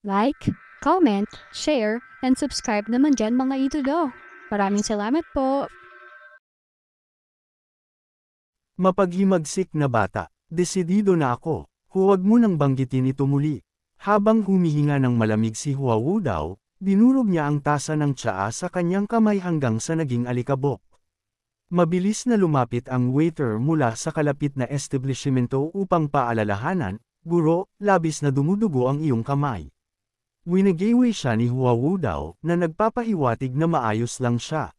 Like, comment, share, and subscribe naman dyan mga idolo. Maraming salamat po. Mapaghimagsik na bata, desidido na ako, huwag mo nang banggitin ito muli. Habang humihinga ng malamig si Huawu daw, dinurog niya ang tasa ng tsaa sa kanyang kamay hanggang sa naging alikabok. Mabilis na lumapit ang waiter mula sa kalapit na establishmento upang paalalahanan, "Guro, labis na dumudugo ang iyong kamay." Winagiwi siya ni Huawu daw na nagpapahiwatig na maayos lang siya.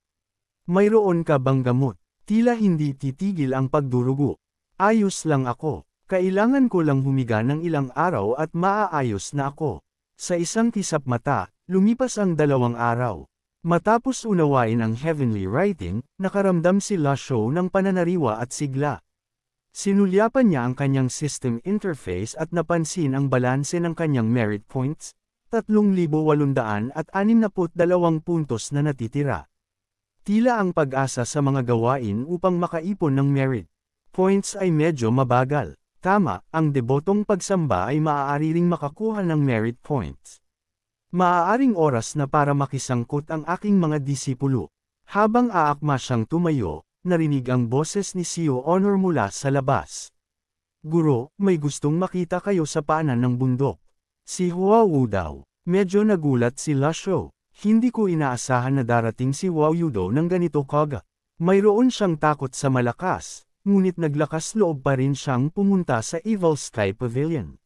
"Mayroon ka bang gamot?" Tila hindi titigil ang pagdurugo. "Ayos lang ako. Kailangan ko lang humiga ng ilang araw at maaayos na ako." Sa isang kisap mata, lumipas ang 2 araw. Matapos unawain ang heavenly writing, nakaramdam si Lasho ng pananariwa at sigla. Sinulyapan niya ang kanyang system interface at napansin ang balanse ng kanyang merit points, 3,862 puntos na natitira. Tila ang pag-asa sa mga gawain upang makaipon ng merit points ay medyo mabagal. Tama, ang debotong pagsamba ay maaari ring makakuha ng merit points. Maaaring oras na para makisangkot ang aking mga disipulo. Habang aakma siyang tumayo, narinig ang boses ni Sio Honor mula sa labas. "Guro, may gustong makita kayo sa paanan ng bundok." Si Huawu daw. Medyo nagulat si Lasho. Hindi ko inaasahan na darating si Huayu ng ganito kaga. Mayroon siyang takot sa malakas, ngunit naglakas loob pa rin siyang pumunta sa Evil Sky Pavilion.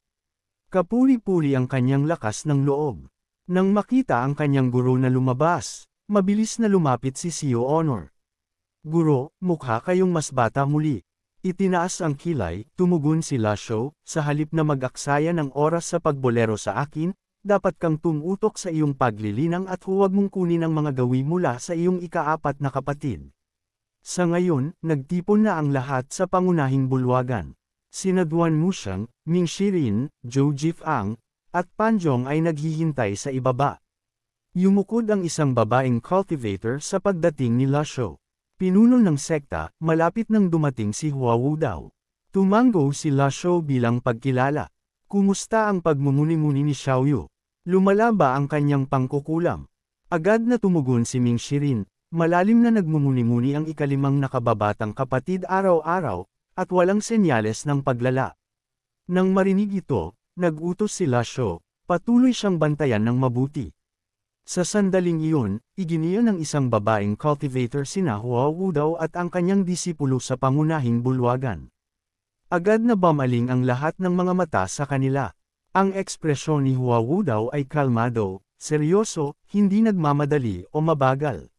Kapuri-puri ang kanyang lakas ng loob. Nang makita ang kanyang guro na lumabas, mabilis na lumapit si Sio Honor. "Guro, mukha kayong mas bata muli." Itinaas ang kilay, tumugon si Lasho, "Sa halip na mag-aksaya ng oras sa pagbolero sa akin, dapat kang tumutok sa iyong paglilinang at huwag mong kunin ang mga gawi mula sa iyong ika-4 na kapatid." Sa ngayon, nagtipon na ang lahat sa pangunahing bulwagan. Sina Duan Muxiang, Ming Shirin, Zhou Jifang, at Panjong ay naghihintay sa ibaba. Yumukod ang isang babaeng cultivator sa pagdating ni Lasho. Pinuno ng sekta, malapit nang dumating si Huawu daw. Tumango si Lasho bilang pagkilala. "Kumusta ang pagmumuni-muni ni Xiaoyu? Lumala ba ang kanyang pangkukulam?" Agad na tumugon si Ming Shirin, malalim na nagmumuni-muni ang ikalimang nakababatang kapatid araw-araw, at walang senyales ng paglala. Nang marinig ito, nag-utos si Lasho, patuloy siyang bantayan ng mabuti. Sa sandaling iyon, iginiya ng isang babaeng cultivator sina Huawu daw at ang kanyang disipulo sa pangunahing bulwagan. Agad na bumaling ang lahat ng mga mata sa kanila. Ang ekspresyon ni Huawu daw ay kalmado, seryoso, hindi nagmamadali o mabagal.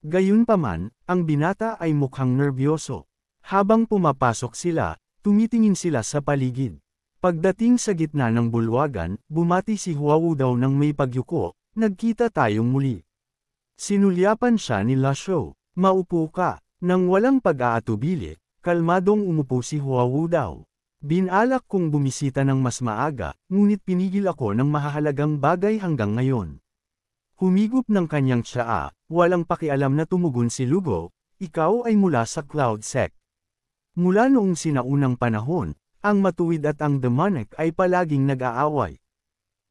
Gayunpaman, ang binata ay mukhang nerbyoso. Habang pumapasok sila, tumitingin sila sa paligid. Pagdating sa gitna ng bulwagan, bumati si Huawu daw ng may pagyuko, "Nagkita tayong muli." Sinulyapan siya ni Lasho, "Maupo ka." Nang walang pag-aatubili, kalmadong umupo si Huawu daw. "Binalak kong bumisita ng mas maaga, ngunit pinigil ako ng mahahalagang bagay hanggang ngayon." Humigop ng kanyang tsaa, walang pakialam na tumugon si Lugo, "Ikaw ay mula sa Cloud Sect." Mula noong sinaunang panahon, ang matuwid at ang demonic ay palaging nag-aaway.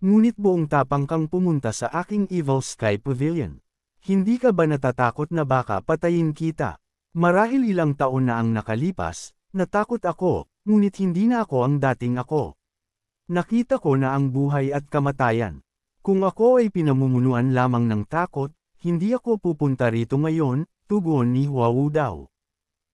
Ngunit buong tapang kang pumunta sa aking Evil Sky Pavilion. Hindi ka ba natatakot na baka patayin kita? Marahil ilang taon na ang nakalipas, natakot ako, ngunit hindi na ako ang dating ako. Nakita ko na ang buhay at kamatayan. Kung ako ay pinamumunuan lamang ng takot, hindi ako pupunta rito ngayon, tugon ni Huawu daw.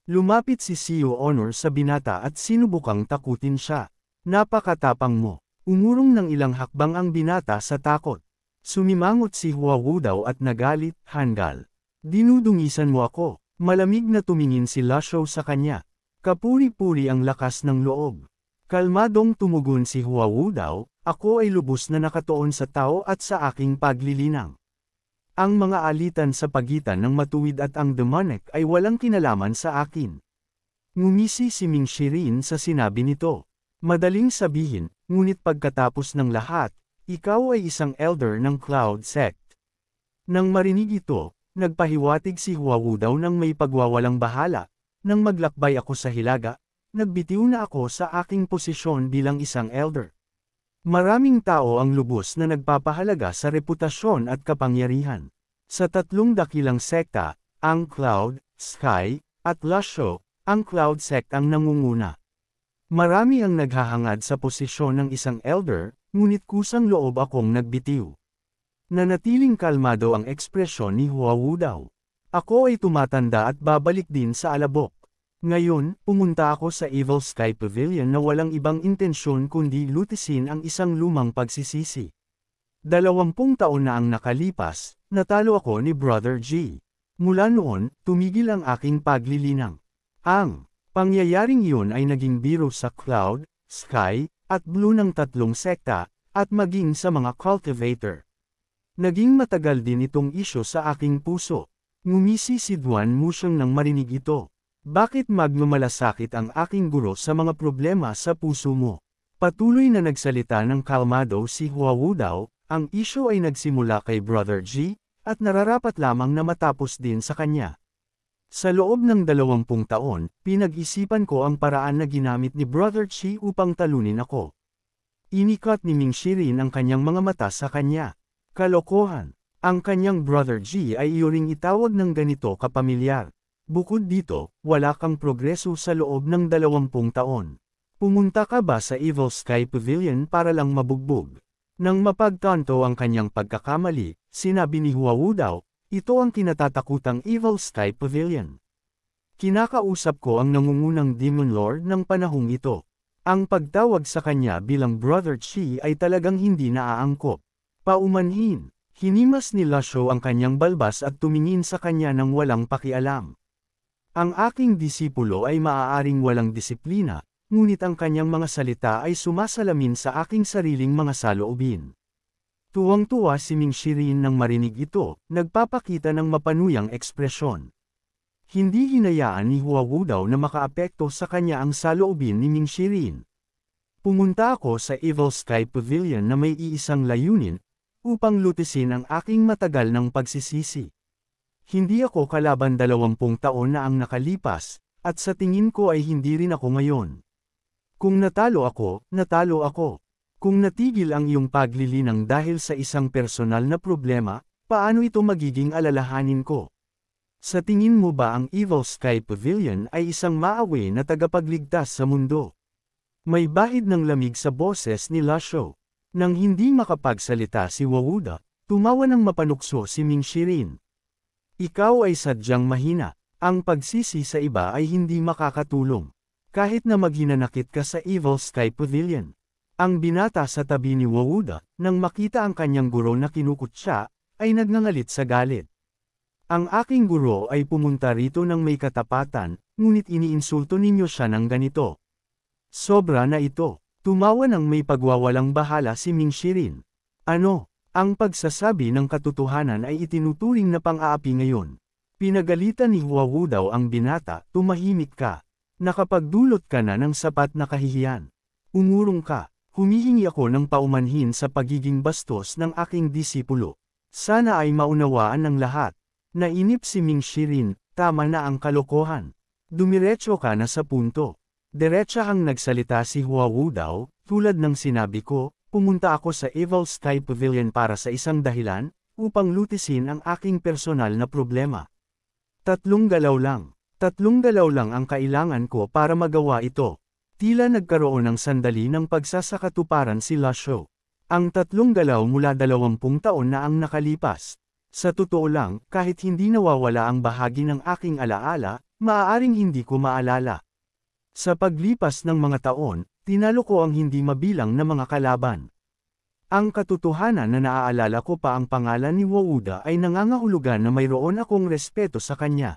Lumapit si Sio Honor sa binata at sinubukang takutin siya. "Napakatapang mo." Umurong ng ilang hakbang ang binata sa takot. Sumimangot si Huawu daw at nagalit, "Hanggal. Dinudungisan mo ako." Malamig na tumingin si Lasho sa kanya. Kapuri-puri ang lakas ng loob. Kalmadong tumugon si Huawu daw, "Ako ay lubos na nakatuon sa tao at sa aking paglilinang. Ang mga alitan sa pagitan ng matuwid at ang demonic ay walang kinalaman sa akin." Ngumisi si Ming Shirin sa sinabi nito. Madaling sabihin, ngunit pagkatapos ng lahat, ikaw ay isang elder ng Cloud Sect. Nang marinig ito, nagpahiwatig si Huawu daw ng may pagwawalang bahala. "Nang maglakbay ako sa Hilaga, nagbitiw na ako sa aking posisyon bilang isang elder. Maraming tao ang lubos na nagpapahalaga sa reputasyon at kapangyarihan. Sa tatlong dakilang sekta, ang Cloud, Sky, at Lasho, ang Cloud sect ang nangunguna. Marami ang naghahangad sa posisyon ng isang elder, ngunit kusang loob akong nagbitiw. Nanatiling kalmado ang ekspresyon ni Huawei daw. Ako ay tumatanda at babalik din sa alabok. Ngayon, pumunta ako sa Evil Sky Pavilion na walang ibang intensyon kundi lutisin ang isang lumang pagsisisi. 20 taon na ang nakalipas, natalo ako ni Brother G. Mula noon, tumigil ang aking paglilinang. Ang pangyayaring iyon ay naging biro sa Cloud, Sky, at Blue ng tatlong sekta, at maging sa mga cultivator. Naging matagal din itong isyo sa aking puso. Ngumisi si Duan Musyang nang marinig ito. Bakit maglumalasakit ang aking guro sa mga problema sa puso mo? Patuloy na nagsalita ng kalmado si Huawei daw, ang isyo ay nagsimula kay Brother G, at nararapat lamang na matapos din sa kanya. Sa loob ng 20 taon, pinag-isipan ko ang paraan na ginamit ni Brother Chi upang talunin ako. Inikat ni Ming Shirin ang kanyang mga mata sa kanya. Kalokohan. Ang kanyang Brother G ay iyoring itawag ng ganito kapamilyar. Bukod dito, wala kang progreso sa loob ng 20 taon. Pumunta ka ba sa Evil Sky Pavilion para lang mabugbog? Nang mapagtanto ang kanyang pagkakamali, sinabi ni Huawei daw, ito ang kinatatakutang Evil Sky Pavilion. Kinakausap ko ang nangungunang Demon Lord ng panahong ito. Ang pagtawag sa kanya bilang Brother Chi ay talagang hindi naaangkop. Paumanhin, hinimas ni Lasho ang kanyang balbas at tumingin sa kanya ng walang pakialam. Ang aking disipulo ay maaaring walang disiplina, ngunit ang kanyang mga salita ay sumasalamin sa aking sariling mga saloobin. Tuwang-tuwa si Ming Shirin nang marinig ito, nagpapakita ng mapanuyang ekspresyon. Hindi hinayaan ni Huawei daw na makaapekto sa kanya ang saloobin ni Ming Shirin. Pumunta ako sa Evil Sky Pavilion na may iisang layunin, upang lutisin ang aking matagal ng pagsisisi. Hindi ako kalaban 20 taon na ang nakalipas, at sa tingin ko ay hindi rin ako ngayon. Kung natalo ako, natalo ako. Kung natigil ang iyong paglilinang dahil sa isang personal na problema, paano ito magiging alalahanin ko? Sa tingin mo ba ang Evil Sky Pavilion ay isang maawi na tagapagligtas sa mundo? May bahid ng lamig sa boses ni Lasho. Nang hindi makapagsalita si Wawuda, tumawa ng mapanukso si Ming Shirin. Ikaw ay sadyang mahina. Ang pagsisi sa iba ay hindi makakatulong. Kahit na maghinanakit ka sa Evil Sky Pavilion. Ang binata sa tabi ni Wawuda, nang makita ang kanyang guro na kinukutya, ay nagngangalit sa galit. Ang aking guro ay pumunta rito ng may katapatan, ngunit iniinsulto ninyo siya ng ganito. Sobra na ito. Tumawa ng may pagwawalang bahala si Ming Shirin. Ano? Ang pagsasabi ng katotohanan ay itinuturing na pang-aapi ngayon. Pinagalitan ni Huawei daw ang binata, tumahimik ka. Nakapagdulot ka na ng sapat na kahihiyan. Umurong ka. Humihingi ako ng paumanhin sa pagiging bastos ng aking disipulo. Sana ay maunawaan ng lahat. Nainip si Ming Shirin, tama na ang kalokohan. Dumiretso ka na sa punto. Diretsahang nagsalita si Huawei daw, tulad ng sinabi ko, pumunta ako sa Evil Sky Pavilion para sa isang dahilan, upang lutisin ang aking personal na problema. 3 galaw lang. 3 galaw lang ang kailangan ko para magawa ito. Tila nagkaroon ng sandali ng pagsasakatuparan si Lasho. Ang 3 galaw mula 20 taon na ang nakalipas. Sa totoo lang, kahit hindi nawawala ang bahagi ng aking alaala, maaaring hindi ko maalala. Sa paglipas ng mga taon, tinalo ko ang hindi mabilang na mga kalaban. Ang katotohanan na naaalala ko pa ang pangalan ni Wawuda ay nangangahulugan na mayroon akong respeto sa kanya.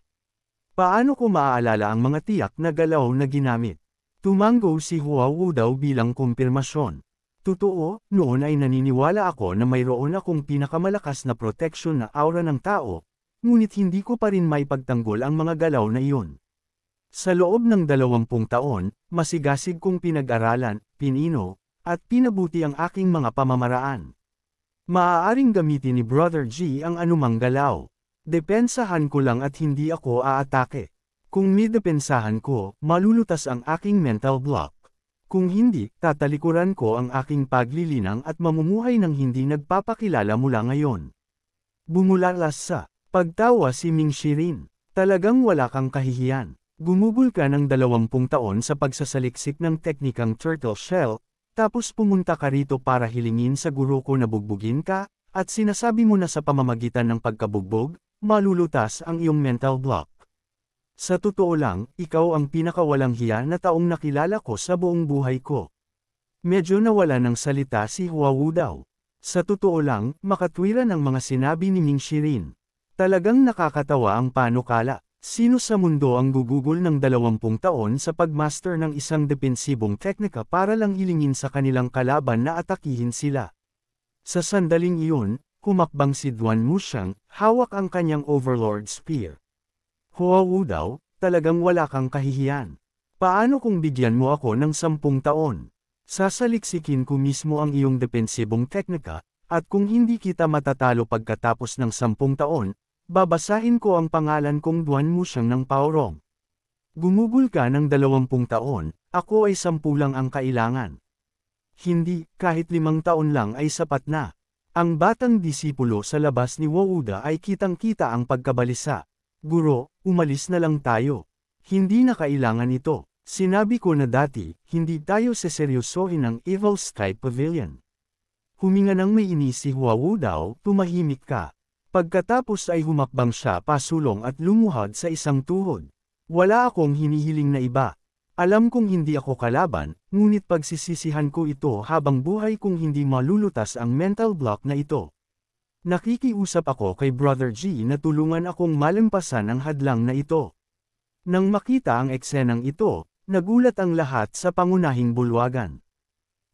Paano ko maaalala ang mga tiyak na galaw na ginamit? Tumango si Huawei daw bilang kumpirmasyon. Totoo, noon ay naniniwala ako na mayroon akong pinakamalakas na proteksyon na aura ng tao, ngunit hindi ko pa rin maipagtanggol ang mga galaw na iyon. Sa loob ng 20 taon, masigasig kong pinag-aralan, pinino, at pinabuti ang aking mga pamamaraan. Maaaring gamitin ni Brother G ang anumang galaw. Depensahan ko lang at hindi ako aatake. Kung midepensahan ko, malulutas ang aking mental block. Kung hindi, tatalikuran ko ang aking paglilinang at mamumuhay ng hindi nagpapakilala mula ngayon. Bumulalas sa pagtawa si Ming Shirin. Talagang wala kang kahihiyan. Gumugol ka ng 20 taon sa pagsasaliksik ng teknikang turtle shell, tapos pumunta ka rito para hilingin sa guro ko na bugbugin ka, at sinasabi mo na sa pamamagitan ng pagkabugbog, malulutas ang iyong mental block. Sa totoo lang, ikaw ang pinakawalang hiya na taong nakilala ko sa buong buhay ko. Medyo nawala ng salita si Huawu daw. Sa totoo lang, makatwiran ang mga sinabi ni Ming Shirin. Talagang nakakatawa ang panukala. Sino sa mundo ang gugugol ng 20 taon sa pagmaster ng isang depensibong teknika para lang hilingin sa kanilang kalaban na atakihin sila? Sa sandaling iyon, humakbang si Duan Muxiang, hawak ang kanyang Overlord Spear. Huawu daw, talagang wala kang kahihiyan. Paano kung bigyan mo ako ng 10 taon? Sasaliksikin ko mismo ang iyong depensibong teknika, at kung hindi kita matatalo pagkatapos ng 10 taon, babasahin ko ang pangalan kong Duan Muxiang ng Paorong. Gumugol ka ng 20 taon, ako ay 10 lang ang kailangan. Hindi, kahit 5 taon lang ay sapat na. Ang batang disipulo sa labas ni Wouda ay kitang-kita ang pagkabalisa. Guro, umalis na lang tayo. Hindi na kailangan ito. Sinabi ko na dati, hindi tayo seseryosohin ng Evil Sky Pavilion. Huminga ng may inis si Huawu daw, tumahimik ka. Pagkatapos ay humakbang siya pasulong at lumuhad sa isang tuhod. Wala akong hinihiling na iba. Alam kong hindi ako kalaban, ngunit pagsisisihan ko ito habang buhay kung hindi malulutas ang mental block na ito. Nakikiusap ako kay Brother G na tulungan akong malampasan ang hadlang na ito. Nang makita ang eksenang ito, nagulat ang lahat sa pangunahing bulwagan.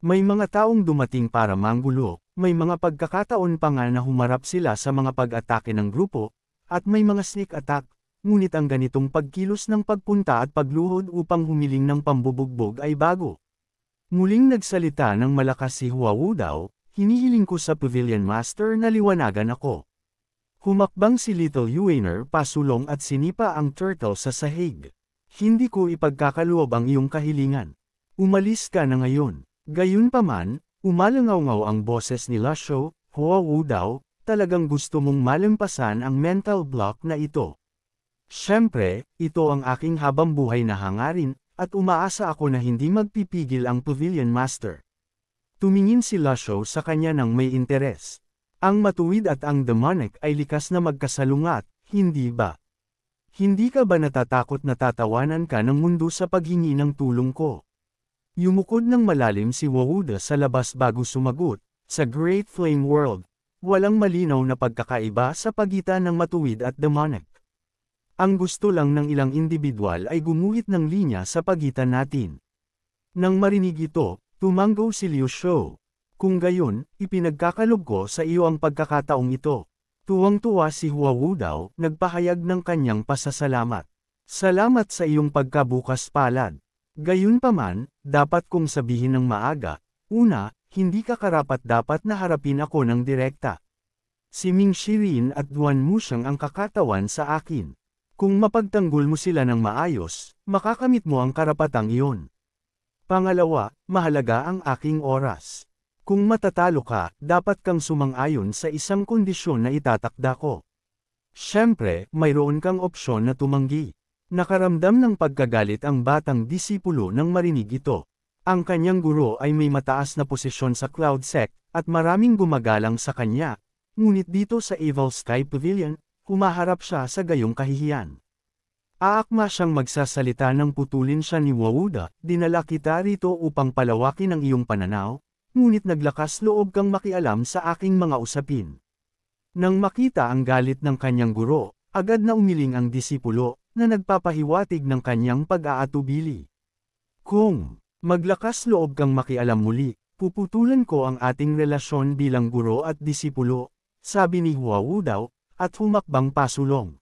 May mga taong dumating para manggulo, may mga pagkakataon pa nga na humarap sila sa mga pag-atake ng grupo, at may mga sneak attack, ngunit ang ganitong pagkilos ng pagpunta at pagluhod upang humiling ng pambubugbog ay bago. Muling nagsalita ng malakas si Huawu daw, hinihiling ko sa Pavilion Master na liwanagan ako. Humakbang si Little Yuaner pasulong at sinipa ang turtle sa sahig. Hindi ko ipagkakaloob ang iyong kahilingan. Umalis ka na ngayon. Gayunpaman, umalangaw-ngaw ang boses ni Lasho, Huawu daw, talagang gusto mong malampasan ang mental block na ito. Siyempre, ito ang aking habambuhay na hangarin, at umaasa ako na hindi magpipigil ang Pavilion Master. Tumingin si Lasho sa kanya ng may interes. Ang matuwid at ang demonic ay likas na magkasalungat, hindi ba? Hindi ka ba natatakot na tatawanan ka ng mundo sa paghingi ng tulong ko? Yumukod ng malalim si Wouda sa labas bago sumagot, sa Great Flame World, walang malinaw na pagkakaiba sa pagitan ng matuwid at demonic. Ang gusto lang ng ilang individual ay gumuhit ng linya sa pagitan natin. Nang marinig ito, tumanggaw si Liu Shou. Kung gayon, ipinagkakalob ko sa iyo ang pagkakataong ito. Tuwang-tuwa si Huawu daw, nagpahayag ng kanyang pasasalamat. Salamat sa iyong pagkabukas palad. Gayunpaman, dapat kong sabihin ng maaga, una, hindi ka karapat-dapat na harapin ako ng direkta. Si Ming Shirin at Duan Muxiang ang kakatawan sa akin. Kung mapagtanggol mo sila ng maayos, makakamit mo ang karapatang iyon. Pangalawa, mahalaga ang aking oras. Kung matatalo ka, dapat kang sumang-ayon sa isang kondisyon na itatakda ko. Siyempre, mayroon kang opsyon na tumanggi. Nakaramdam ng pagkagalit ang batang disipulo nang marinig ito. Ang kanyang guro ay may mataas na posisyon sa Cloud Sect, at maraming gumagalang sa kanya. Ngunit dito sa Evil Sky Pavilion, humaharap siya sa gayong kahihiyan. Aakma siyang magsasalita nang putulin siya ni Wouda, dinala kita rito upang palawakin ang iyong pananaw, ngunit naglakas loob kang makialam sa aking mga usapin. Nang makita ang galit ng kanyang guro, agad na umiling ang disipulo, na nagpapahiwatig ng kanyang pag-aatubili. Kung maglakas loob kang makialam muli, puputulan ko ang ating relasyon bilang guro at disipulo, sabi ni Huawu daw, at humakbang pasulong.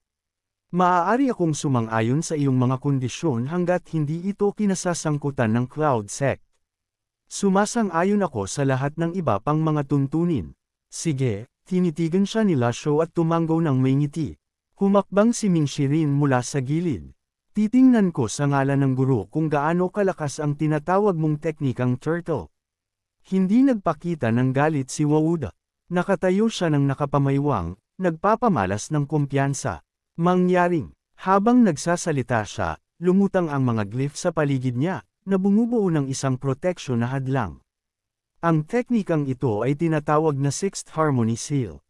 Maaari akong sumang-ayon sa iyong mga kondisyon hanggat hindi ito kinasasangkutan ng Cloud Sect. Sumasang-ayon ako sa lahat ng iba pang mga tuntunin. Sige, tinitigan siya ni Lasho at tumanggaw ng may ngiti. Humakbang si Ming Shirin mula sa gilid. Titingnan ko sa ngalan ng guro kung gaano kalakas ang tinatawag mong teknikang turtle. Hindi nagpakita ng galit si Wauda. Nakatayo siya ng nakapamaywang, nagpapamalas ng kumpiyansa. Mangyaring, habang nagsasalita siya, lumutang ang mga glyph sa paligid niya, na bumubuo ng isang proteksyon na hadlang. Ang teknikang ito ay tinatawag na Sixth Harmony Seal.